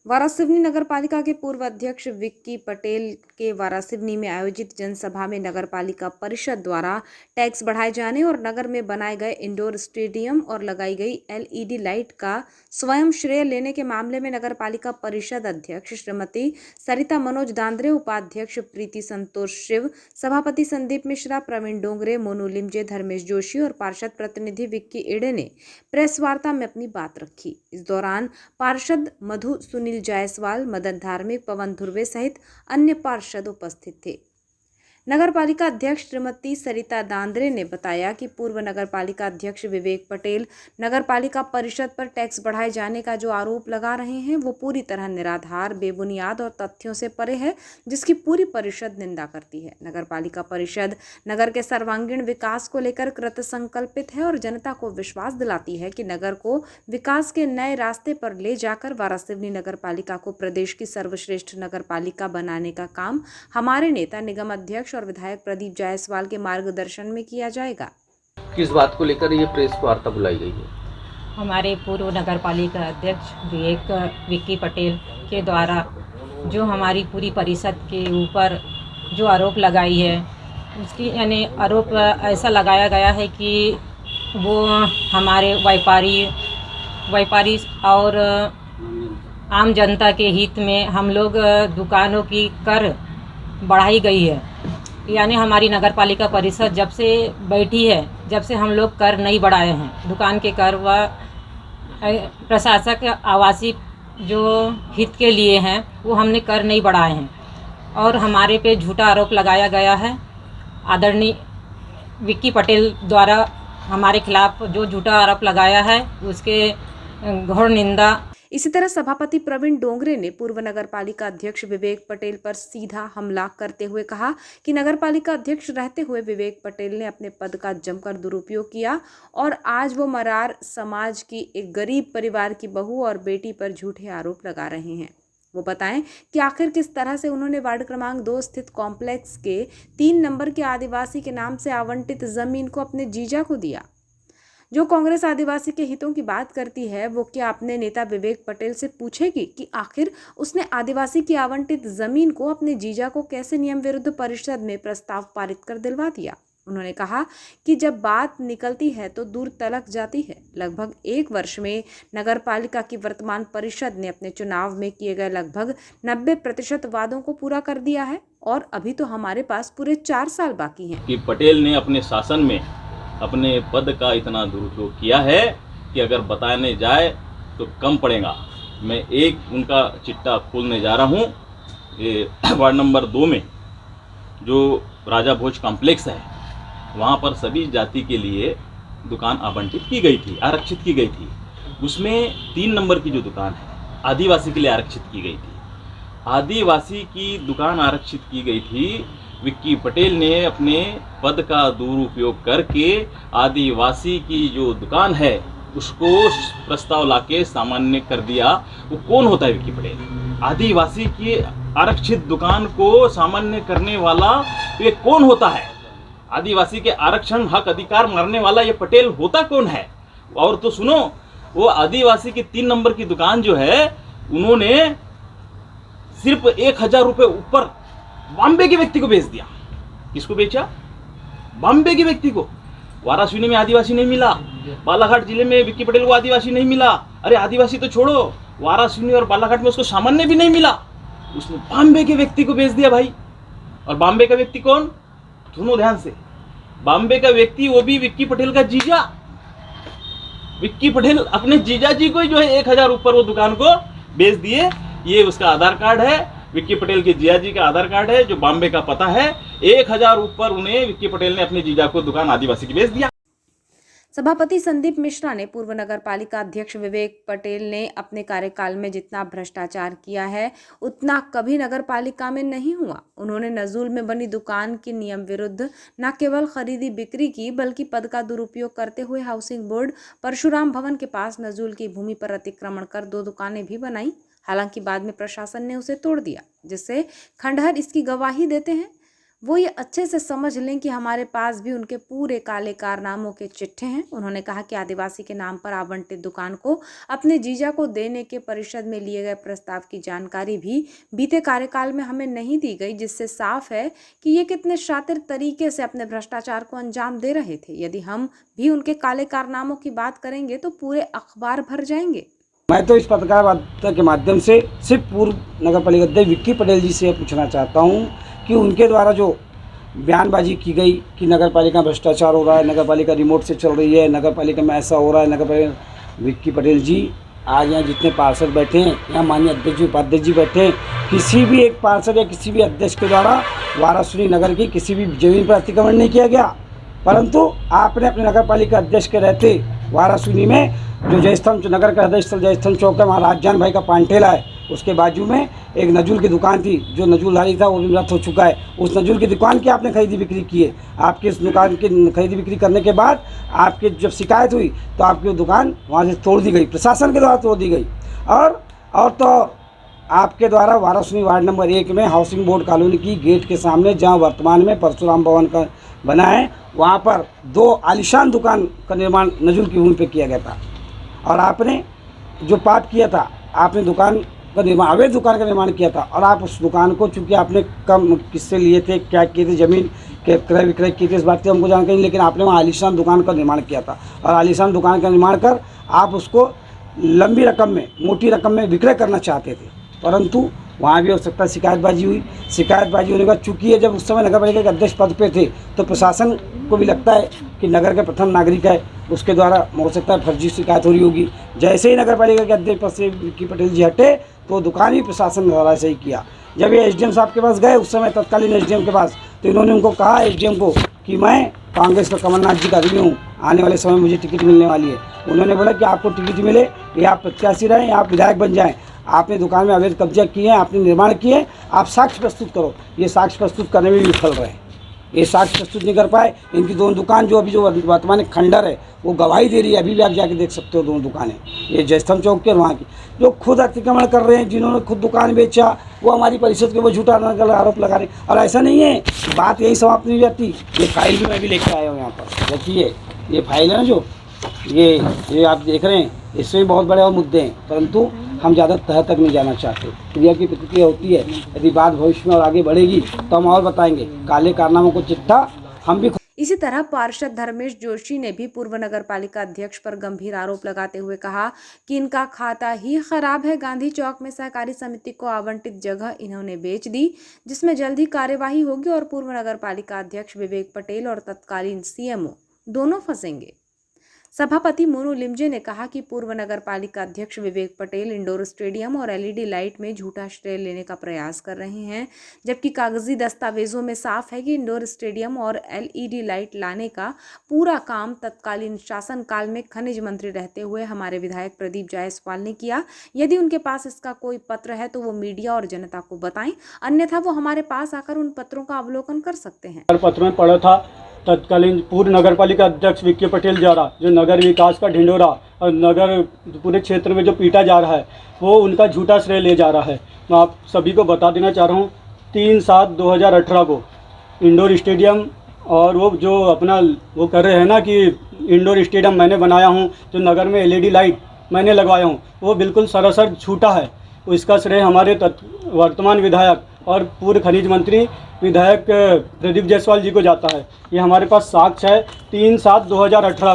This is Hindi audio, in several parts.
वारासिवनी नगर पालिका के पूर्व अध्यक्ष विक्की पटेल के वारासिवनी में आयोजित जनसभा में नगर पालिका परिषद द्वारा टैक्स बढ़ाए जाने और नगर में बनाए गए इंडोर स्टेडियम और लगाई गई एलईडी लाइट का स्वयं श्रेय लेने के मामले में नगर पालिका परिषद अध्यक्ष श्रीमती सरिता मनोज दांद्रे, उपाध्यक्ष प्रीति संतोष शिव, सभापति संदीप मिश्रा, प्रवीण डोंगरे, मोनू लिमजे, धर्मेश जोशी और पार्षद प्रतिनिधि विक्की एडे ने प्रेस वार्ता में अपनी बात रखी। इस दौरान पार्षद मधु, सुनील जायसवाल, मदन धार्मिक, पवन धुर्वे सहित अन्य पार्षद उपस्थित थे। नगर पालिका अध्यक्ष श्रीमती सरिता दांद्रे ने बताया कि पूर्व नगर पालिका अध्यक्ष विवेक पटेल नगर पालिका परिषद पर टैक्स बढ़ाए जाने का जो आरोप लगा रहे हैं वो पूरी तरह निराधार, बेबुनियाद और तथ्यों से परे है, जिसकी पूरी परिषद निंदा करती है। नगर पालिका परिषद नगर के सर्वांगीण विकास को लेकर कृत संकल्पित है और जनता को विश्वास दिलाती है कि नगर को विकास के नए रास्ते पर ले जाकर वारासिवनी नगर पालिका को प्रदेश की सर्वश्रेष्ठ नगर पालिका बनाने का काम हमारे नेता, निगम अध्यक्ष और विधायक प्रदीप जायसवाल के मार्गदर्शन में किया जाएगा। किस बात को लेकर ये प्रेस वार्ता बुलाई गई है? हमारे पूर्व नगर पालिका अध्यक्ष विक्की पटेल के द्वारा जो हमारी पूरी परिषद के ऊपर जो आरोप लगाई है, उसकी यानी आरोप ऐसा लगाया गया है कि वो हमारे व्यापारी और आम जनता के हित में हम लोग दुकानों की कर बढ़ाई गई है। यानी हमारी नगर पालिका परिषद जब से बैठी है, जब से हम लोग कर नहीं बढ़ाए हैं। दुकान के कर व प्रशासक आवासीय जो हित के लिए हैं वो हमने कर नहीं बढ़ाए हैं और हमारे पे झूठा आरोप लगाया गया है। आदरणीय विक्की पटेल द्वारा हमारे खिलाफ जो झूठा आरोप लगाया है उसके घोर निंदा। इसी तरह सभापति प्रवीण डोंगरे ने पूर्व नगर पालिका अध्यक्ष विवेक पटेल पर सीधा हमला करते हुए कहा कि नगर पालिका अध्यक्ष रहते हुए विवेक पटेल ने अपने पद का जमकर दुरुपयोग किया और आज वो मरार समाज की एक गरीब परिवार की बहू और बेटी पर झूठे आरोप लगा रहे हैं। वो बताएं कि आखिर किस तरह से उन्होंने वार्ड क्रमांक 2 स्थित कॉम्प्लेक्स के 3 नंबर के आदिवासी के नाम से आवंटित जमीन को अपने जीजा को दिया। जो कांग्रेस आदिवासी के हितों की बात करती है वो क्या अपने नेता विवेक पटेल से पूछेगी कि आखिर उसने आदिवासी की आवंटित जमीन को अपने जीजा को कैसे नियम विरुद्ध परिषद में प्रस्ताव पारित कर दिलवा दिया। उन्होंने कहा कि जब बात निकलती है तो दूर तलक जाती है। लगभग 1 वर्ष में नगर पालिका की वर्तमान परिषद ने अपने चुनाव में किए गए लगभग 90% वादों को पूरा कर दिया है और अभी तो हमारे पास पूरे 4 साल बाकी हैं। कि पटेल ने अपने शासन में अपने पद का इतना दुरुपयोग किया है कि अगर बताने जाए तो कम पड़ेगा। मैं एक उनका चिट्टा खोलने जा रहा हूँ। ये वार्ड नंबर 2 में जो राजा भोज कॉम्प्लेक्स है वहाँ पर सभी जाति के लिए दुकान आवंटित की गई थी, आरक्षित की गई थी। उसमें 3 नंबर की जो दुकान है आदिवासी के लिए आरक्षित की गई थी। आदिवासी की दुकान आरक्षित की गई थी। विक्की पटेल ने अपने पद का दुरुपयोग करके आदिवासी की जो दुकान है उसको प्रस्ताव लाके सामान्य कर दिया। वो कौन होता है विक्की पटेल? आदिवासी की आरक्षित दुकान को सामान्य करने वाला ये कौन होता है? आदिवासी के आरक्षण हक अधिकार मारने वाला ये पटेल होता कौन है? और तो सुनो, वो आदिवासी की 3 नंबर की दुकान जो है उन्होंने सिर्फ 1000 रुपये ऊपर बॉम्बे के व्यक्ति को बेच दिया। किसको बेचा? बॉम्बे के व्यक्ति को। वारासिवनी में आदिवासी नहीं मिला, बालाघाट जिले में विक्की पटेल को आदिवासी नहीं मिला। अरे आदिवासी तो छोड़ो, वारासिवनी और बालाघाट में उसको सामान्य भी नहीं मिला। उसने बॉम्बे के व्यक्ति को बेच दिया भाई। और बॉम्बे का व्यक्ति कौन? सुनो ध्यान से, बॉम्बे का व्यक्ति वो भी विक्की पटेल का जीजा। विक्की पटेल अपने जीजा जी को जो है 1000 ऊपर वो दुकान को बेच दिए। ये उसका आधार कार्ड है, विक्की पटेल के जीजा जी का आधार कार्ड है जो बॉम्बे का पता है। 1000 ऊपर उन्हें विक्की पटेल ने अपने जीजा को दुकान आदिवासी की बेच दिया। सभापति संदीप मिश्रा ने पूर्व नगर पालिका अध्यक्ष विवेक पटेल ने अपने कार्यकाल में जितना भ्रष्टाचार किया है उतना कभी नगर पालिका में नहीं हुआ। उन्होंने नजूल में बनी दुकान के नियम विरुद्ध न केवल खरीदी बिक्री की बल्कि पद का दुरुपयोग करते हुए हाउसिंग बोर्ड परशुराम भवन के पास नजूल की भूमि पर अतिक्रमण कर 2 दुकानें भी बनाई। हालांकि बाद में प्रशासन ने उसे तोड़ दिया, जिससे खंडहर इसकी गवाही देते हैं। वो ये अच्छे से समझ लें कि हमारे पास भी उनके पूरे काले कारनामों के चिट्ठे हैं। उन्होंने कहा कि आदिवासी के नाम पर आवंटित दुकान को अपने जीजा को देने के परिषद में लिए गए प्रस्ताव की जानकारी भी बीते कार्यकाल में हमें नहीं दी गई, जिससे साफ है कि ये कितने शातिर तरीके से अपने भ्रष्टाचार को अंजाम दे रहे थे। यदि हम भी उनके काले कारनामों की बात करेंगे तो पूरे अखबार भर जाएंगे। मैं तो इस पत्रकार वार्ता के माध्यम से सिर्फ पूर्व नगर पालिका अध्यक्ष विक्की पटेल जी से पूछना चाहता हूं कि उनके द्वारा जो बयानबाजी की गई कि नगर पालिका भ्रष्टाचार हो रहा है, नगर पालिका रिमोट से चल रही है, नगर पालिका में ऐसा हो रहा है, नगर पालिका विक्की पटेल जी आज यहाँ जितने पार्षद बैठे हैं, यहाँ माननीय अध्यक्ष जी उपाध्यक्ष जी बैठे हैं, किसी भी एक पार्षद या किसी भी अध्यक्ष के द्वारा वारासुनी नगर की किसी भी जमीन पर अतिक्रमण नहीं किया गया। परंतु आपने अपने नगर पालिका अध्यक्ष के रहते वारासुनी में जो जयस्तंभ नगर का हृदय स्थल जयस्तंभ चौक है, वहाँ राजजान भाई का पानठेला है, उसके बाजू में एक नजूल की दुकान थी, जो नजूलधारी था वो भी मृत हो चुका है। उस नजूल की दुकान की आपने खरीदी बिक्री की है। आपकी इस दुकान की खरीदी बिक्री करने के बाद आपकी जब शिकायत हुई तो आपकी दुकान वहाँ से तोड़ दी गई, प्रशासन के द्वारा तोड़ दी गई। और तो आपके द्वारा वारासुनी वार्ड नंबर 1 में हाउसिंग बोर्ड कॉलोनी की गेट के सामने, जहाँ वर्तमान में परशुराम भवन का बना है, वहाँ पर 2 आलीशान दुकान का निर्माण नजूल की भूमि पर किया गया था। और आपने जो पाप किया था, आपने दुकान का निर्माण, अवैध दुकान का निर्माण किया था। और आप उस दुकान को, चूँकि आपने कम किससे लिए थे, क्या किए थे, ज़मीन के क्रय विक्रय किए थे, इस बात की हमको जानकारी नहीं, लेकिन आपने वहाँ आलीशान दुकान का निर्माण किया था। और आलीशान दुकान का निर्माण कर आप उसको लंबी रकम में, मोटी रकम में विक्रय करना चाहते थे। परंतु वहाँ भी हो सकता है शिकायतबाजी हुई। शिकायतबाजी होने के बाद, चूँकि ये जब उस समय नगर पालिका के अध्यक्ष पद पे थे, तो प्रशासन को भी लगता है कि नगर के प्रथम नागरिक है, उसके द्वारा हो सकता है फर्जी शिकायत हो रही होगी। जैसे ही नगर पालिका के अध्यक्ष पद से विक्की पटेल जी हटे, तो दुकान ही प्रशासन द्वारा से ही किया। जब ये एसडीएम साहब के पास गए, उस समय तत्कालीन एसडीएम के पास, तो इन्होंने उनको कहा, एसडीएम को, कि मैं कांग्रेस का कमलनाथ जी का आदमी हूँ, आने वाले समय मुझे टिकट मिलने वाली है। उन्होंने बोला कि आपको टिकट मिले, या आप प्रत्याशी रहें, या आप विधायक बन जाएँ। आपने दुकान में अवैध कब्जा किए हैं, आपने निर्माण किए, आप साक्ष्य प्रस्तुत करो। ये साक्ष्य प्रस्तुत करने में भी विफल रहे। ये साक्ष्य प्रस्तुत नहीं कर पाए। इनकी दोनों दुकान जो वर्तमान खंडर है, वो गवाही दे रही है। अभी भी आप जाके देख सकते हो दोनों दुकानें, ये जयस्तंभ चौक की और वहाँ की। जो खुद अतिक्रमण कर रहे हैं, जिन्होंने खुद दुकान बेचा, वो हमारी परिषद के वो झूठा आरोप लगा रहे। और ऐसा नहीं है, बात यही समाप्त नहीं जाती। ये फाइल भी मैं भी लेकर आया हूँ यहाँ पर। देखिए, ये फाइल है ना, जो ये आप देख रहे हैं, इसमें बहुत बड़े और मुद्दे हैं, परंतु हम ज़्यादा तह तक नहीं जाना चाहते। क्रिया की प्रतिक्रिया होती है, यदि बात भविष्य में और आगे बढ़ेगी तो हम और बताएंगे। काले कारनामों को चिट्ठा हम भी। इसी तरह पार्षद धर्मेश जोशी ने भी पूर्व नगर पालिका अध्यक्ष पर गंभीर आरोप लगाते हुए कहा कि इनका खाता ही खराब है। गांधी चौक में सहकारी समिति को आवंटित जगह इन्होंने बेच दी, जिसमें जल्द ही कार्यवाही होगी और पूर्व नगर पालिका अध्यक्ष विवेक पटेल और तत्कालीन सीएमओ दोनों फंसेंगे। सभापति मोनू लिमजे ने कहा कि पूर्व नगर पालिका अध्यक्ष विवेक पटेल इंडोर स्टेडियम और एलईडी लाइट में झूठा श्रेय लेने का प्रयास कर रहे हैं, जबकि कागजी दस्तावेजों में साफ है कि इंडोर स्टेडियम और एलईडी लाइट लाने का पूरा काम तत्कालीन शासनकाल में खनिज मंत्री रहते हुए हमारे विधायक प्रदीप जायसवाल ने किया। यदि उनके पास इसका कोई पत्र है तो वो मीडिया और जनता को बताएं, अन्यथा वो हमारे पास आकर उन पत्रों का अवलोकन कर सकते हैं। पत्र में पढ़ा था तत्कालीन पूर्व नगर पालिका अध्यक्ष विक्की पटेल द्वारा जो नगर विकास का ढिंडोरा और नगर पूरे क्षेत्र में जो पीटा जा रहा है, वो उनका झूठा श्रेय ले जा रहा है। मैं आप सभी को बता देना चाह रहा हूँ, 3/7/2018 को इंडोर स्टेडियम और वो जो अपना वो कर रहे हैं ना कि इंडोर स्टेडियम मैंने बनाया हूँ, जो नगर में एलईडी लाइट मैंने लगवाया हूँ, वो बिल्कुल सरासर झूठा है। इसका श्रेय हमारे वर्तमान विधायक और पूर्व खनिज मंत्री विधायक प्रदीप जायसवाल जी को जाता है। ये हमारे पास साक्ष्य है। 3/7/2018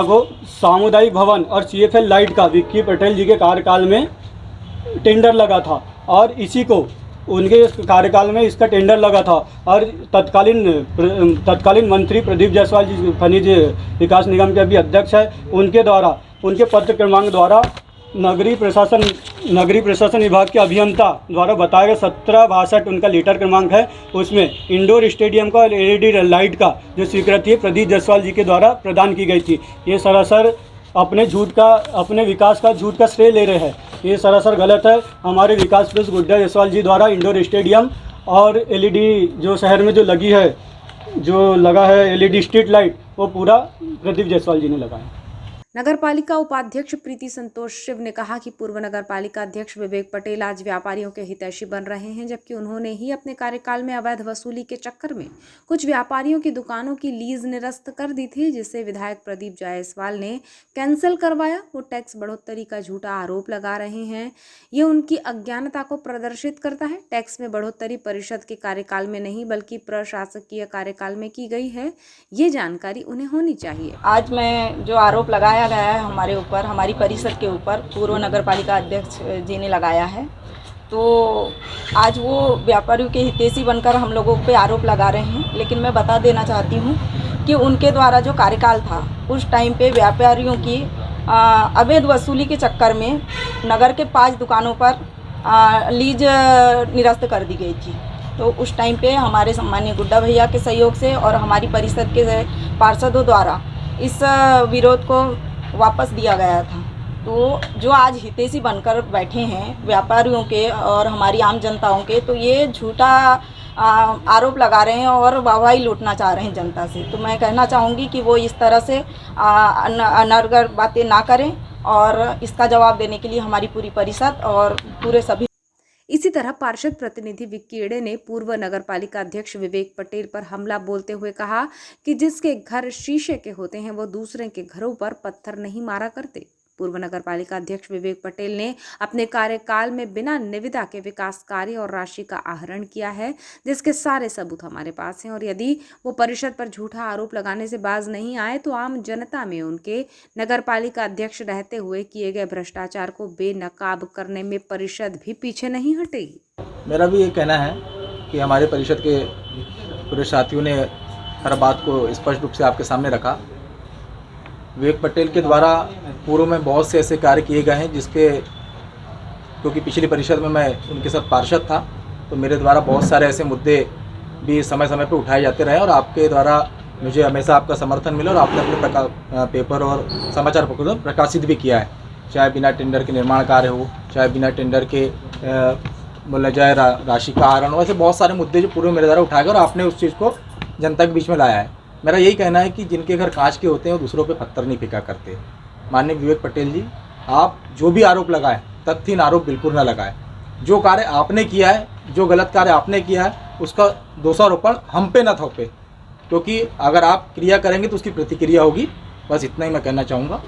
को सामुदायिक भवन और CFL लाइट का विक्की पटेल जी के कार्यकाल में टेंडर लगा था, और इसी को उनके कार्यकाल में इसका टेंडर लगा था। और तत्कालीन मंत्री प्रदीप जायसवाल जी खनिज विकास निगम के अभी अध्यक्ष है, उनके द्वारा, उनके पत्र क्रमांक द्वारा नगरीय प्रशासन विभाग के अभियंता द्वारा बताया गया 1762 उनका लेटर क्रमांक है। उसमें इंडोर स्टेडियम का और एलईडी लाइट का जो स्वीकृति प्रदीप जायसवाल जी के द्वारा प्रदान की गई थी। ये सरासर अपने विकास का झूठ का श्रेय ले रहे हैं। ये सरासर गलत है। हमारे विकास प्लस गुड्डा जायसवाल जी द्वारा इंडोर स्टेडियम और एलईडी जो शहर में जो लगी है, जो लगा है एलईडी स्ट्रीट लाइट, वो पूरा प्रदीप जायसवाल जी ने लगाया। नगरपालिका उपाध्यक्ष प्रीति संतोष शिव ने कहा कि पूर्व नगरपालिका अध्यक्ष विवेक पटेल आज व्यापारियों के हितैषी बन रहे हैं, जबकि उन्होंने ही अपने कार्यकाल में अवैध वसूली के चक्कर में कुछ व्यापारियों की दुकानों की लीज निरस्त कर दी थी, जिसे विधायक प्रदीप जायसवाल ने कैंसिल करवाया। वो टैक्स बढ़ोतरी का झूठा आरोप लगा रहे हैं। ये उनकी अज्ञानता को प्रदर्शित करता है। टैक्स में बढ़ोतरी परिषद के कार्यकाल में नहीं बल्कि प्रशासकीय कार्यकाल में की गई है। ये जानकारी उन्हें होनी चाहिए। आज मैं जो आरोप लगाया गया है हमारे ऊपर, हमारी परिषद के ऊपर पूर्व नगरपालिका अध्यक्ष जी ने लगाया है, तो आज वो व्यापारियों के हितैषी बनकर हम लोगों पे आरोप लगा रहे हैं। लेकिन मैं बता देना चाहती हूँ कि उनके द्वारा जो कार्यकाल था उस टाइम पे व्यापारियों की अवैध वसूली के चक्कर में नगर के 5 दुकानों पर लीज निरस्त कर दी गई थी। तो उस टाइम पे हमारे सम्मानीय गुड्डा भैया के सहयोग से और हमारी परिषद के पार्षदों द्वारा इस विरोध को वापस दिया गया था। तो जो आज हितैषी बनकर बैठे हैं व्यापारियों के और हमारी आम जनताओं के, तो ये झूठा आरोप लगा रहे हैं और वाहवाही लूटना चाह रहे हैं जनता से। तो मैं कहना चाहूँगी कि वो इस तरह से अनर्गल बातें ना करें और इसका जवाब देने के लिए हमारी पूरी परिषद और पूरे सभी। इसी तरह पार्षद प्रतिनिधि विक्की एड़े ने पूर्व नगरपालिका अध्यक्ष विवेक पटेल पर हमला बोलते हुए कहा कि जिसके घर शीशे के होते हैं वो दूसरे के घरों पर पत्थर नहीं मारा करते। पूर्व नगरपालिका अध्यक्ष विवेक पटेल ने अपने कार्यकाल में बिना निविदा के विकास कार्य और राशि का आहरण किया है, जिसके सारे सबूत हमारे पास हैं। और यदि वो परिषद पर झूठा आरोप लगाने से बाज नहीं आए तो आम जनता में उनके नगरपालिका अध्यक्ष रहते हुए किए गए भ्रष्टाचार को बेनकाब करने में परिषद भी पीछे नहीं हटेगी। मेरा भी ये कहना है कि हमारे परिषद के पूरे साथियों ने हर बात को स्पष्ट रूप से आपके सामने रखा। विवेक पटेल के द्वारा पूर्व में बहुत से ऐसे कार्य किए गए हैं जिसके, क्योंकि पिछली परिषद में मैं उनके साथ पार्षद था, तो मेरे द्वारा बहुत सारे ऐसे मुद्दे भी समय समय पर उठाए जाते रहे और आपके द्वारा मुझे हमेशा आपका समर्थन मिला और आपने अपने पेपर और समाचार पत्रों में प्रकाशित भी किया है, चाहे बिना टेंडर के निर्माण कार्य हो, चाहे बिना टेंडर के बोला जाए राशि का आहरण हो। ऐसे बहुत सारे मुद्दे जो पूर्व मेरे द्वारा उठाए गए और आपने उस चीज़ को जनता के बीच में लाया है। मेरा यही कहना है कि जिनके घर कांच के होते हैं वो दूसरों पे पत्थर नहीं फेंका करते। माननीय विवेक पटेल जी, आप जो भी आरोप लगाएं तथ्यहीन आरोप बिल्कुल ना लगाएं। जो कार्य आपने किया है, जो गलत कार्य आपने किया है, उसका दोषारोपण हम पे ना थोपे, क्योंकि अगर आप क्रिया करेंगे तो उसकी प्रतिक्रिया होगी। बस इतना ही मैं कहना चाहूँगा।